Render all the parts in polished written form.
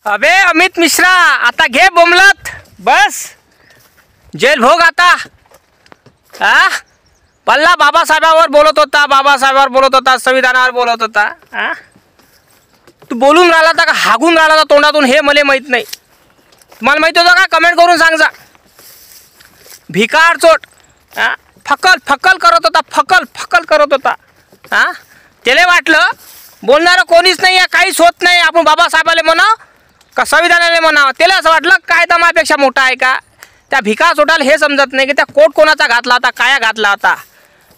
अबे अमित मिश्रा, आता घे बोमलत, बस जेल भोग आता। हा पल्ला बाबासाहेबांवर बोलत होता, संविधानावर बोलत होता। हा तू बोलून राहिला होता का हागून राहिला होता तोंडातून हे मला माहीत नाही। तुम्हाला माहिती होतं का? कमेंट करून सांग जा। भिकार चोट फकल फकल करत होता, हा त्याला वाटलं बोलणारं कोणीच नाही आहे, काहीच होत नाही, आपण बाबासाहेबाला म्हणावं का संविधानाला म्हणावं। त्याला असं वाटलं कायदा माझ्यापेक्षा मोठा आहे का? त्या भिकार चोटाला हे समजत नाही की त्या कोट कोणाचा घातला होता, काया घातला होता,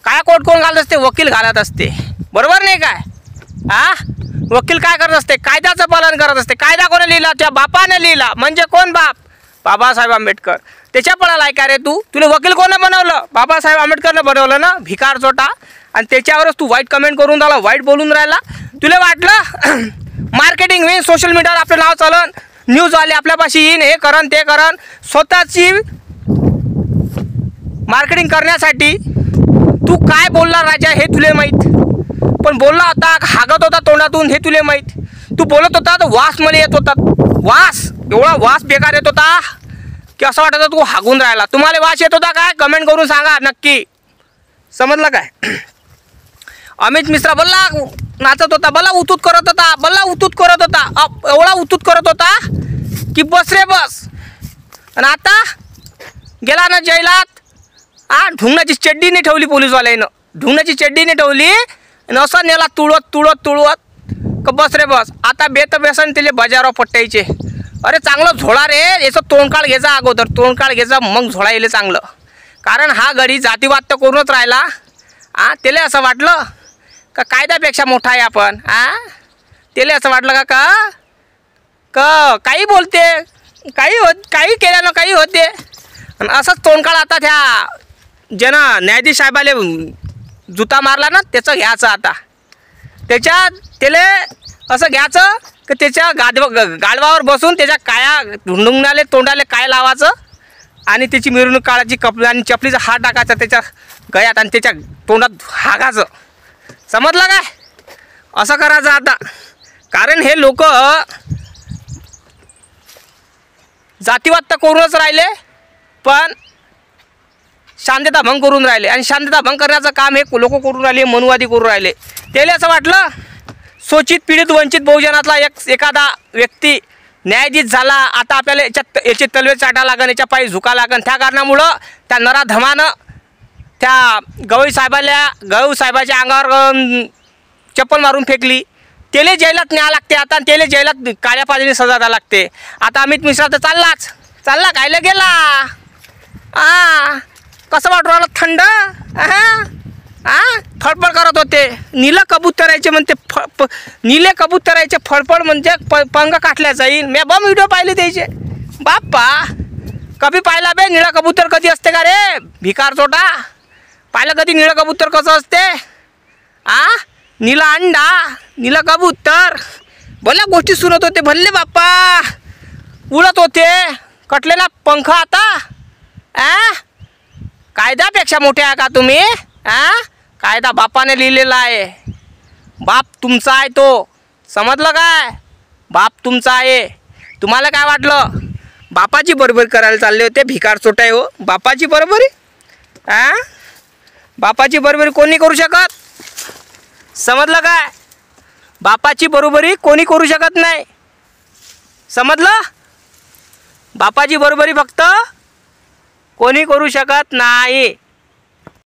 काय कोट कोण घालत असते? वकील घालत असते, बरोबर नाही काय? हा वकील काय करत असते? कायद्याचं पालन करत असते। कायदा कोणी लिहिला? त्या बापाने लिहिला, म्हणजे कोण बाप? बाबासाहेब आंबेडकर। त्याच्या पळाला आहे का रे तू? तुला वकील कोणं बनवलं? बाबासाहेब आंबेडकरनं बनवलं ना, भिकार चोटा। आणि त्याच्यावरच तू वाईट कमेंट करून राहिला, वाईट बोलून राहिला। तुला वाटलं मार्केटिंग होईल, सोशल मीडियावर आपलं नाव चालन, न्यूज आले आपल्यापाशी येईन, हे करन ते करन, स्वतःची मार्केटिंग करण्यासाठी तू काय बोलला राजा हे तुले माहीत। पण बोलला होता, हागत होता तोंडातून हे तुले माहीत। तू बोलत होता तर वास मला येत होता, वास एवढा वास बेकार येत होता की असं वाटत होतं तू हागून राहिला। तुम्हाला वास येत होता काय? कमेंट करून सांगा नक्की, समजलं काय? अमित मिश्रा बोलला नाचत होता, बल्ला उतूत करत होता, एवढा उतूत करत होता की बस रे बस। आणि आता गेला ना जैलात, ढुंगणाची चड्डी नाही ठेवली पोलीसवाल्यानं, ढुंगणाची चड्डी नाही ठेवली आणि असं नेला तुळवत का बस रे बस। आता बेसन तिले बाजारावर पट्टायचे। अरे चांगलं झोळा रे, याचं तोंडकाळ घ्यायचा अगोदर, तोंडकाळ घ्यायचा मग झोळा येईल चांगलं। कारण हा गडी जातीवाद तर करूनच राहिला। त्याला असं वाटलं का कायद्यापेक्षा मोठा आहे आपण। त्याला असं वाटलं का काही बोलते, काही केल्यानं काही होते। आणि असंच तोंडकाळ आता त्या ज्यानं न्यायाधीश साहेबाले जुता मारला ना त्याचं घ्यायचं। आता त्याला असं घ्यायचं की त्याच्या गाढवावर बसून त्याच्या काया ढुंढुंगणाले तोंडाले काय लावायचं आणि त्याची मिरवणूक काढायची, आणि चपलीचा हात टाकायचा त्याच्या गळ्यात आणि त्याच्या तोंडात हागायचं, समजलं काय? असं करायचं आता। कारण हे लोक जातीवाद तर करूनच राहिले, पण शांतता भंग करून राहिले। आणि शांतता भंग करण्याचं काम हे लोक करून राहिले, मनुवादी करून राहिले। त्याला असं वाटलं शोषित पीडित वंचित बहुजनातला एखादा व्यक्ती न्यायाधीश झाला, आता आपल्याला याची तलवे चाटा लागन, याच्या पायी झुका लागन। त्या कारणामुळं त्या नराधमानं त्या गवई साहेबाच्या अंगावर चप्पल मारून फेकली। त्याला जेलात न्याय लागते आता, आणि त्याला जेलात काळ्या पाण्याने सजा द्यावी लागते। आता अमित मिश्रा तर चालला कायला गेला। कसं वाटू राहिलं? थंड फडफड करत होते। नीला कबूतरायचे म्हणते, नीले कबूतरायचे फडफड म्हणजे पंख काटल्या जाईल। मी बम व्हिडिओ पाहिले त्याचे, बाप्पा कधी पाहिला बे निळा कबूतर? कधी असते का रे भिकार चोटा? पाहिलं कधी निळा कबूतर कसं असते? नीला अंडा, नीला कबूतर, भल्या गोष्टी सुरत होते, भल्ले बाप्पा उडत होते, कटले ना पंख आता। कायद्यापेक्षा मोठे आहे का तुम्ही? कायदा बापाने लिहिलेला आहे, बाप तुमचा आहे तो, समजलं काय? बाप तुमचा आहे। तुम्हाला काय वाटलं बापाची बरोबरी करायला चालले होते? भिकार चोटाय हो, बापाची बरोबरी? बापाची बरोबरी कोणी करू शकत, समजलं काय? बापाची बरोबरी कोणी करू शकत नाही, समजलं? बापाची बरोबरी फक्त कोणी करू शकत नाही।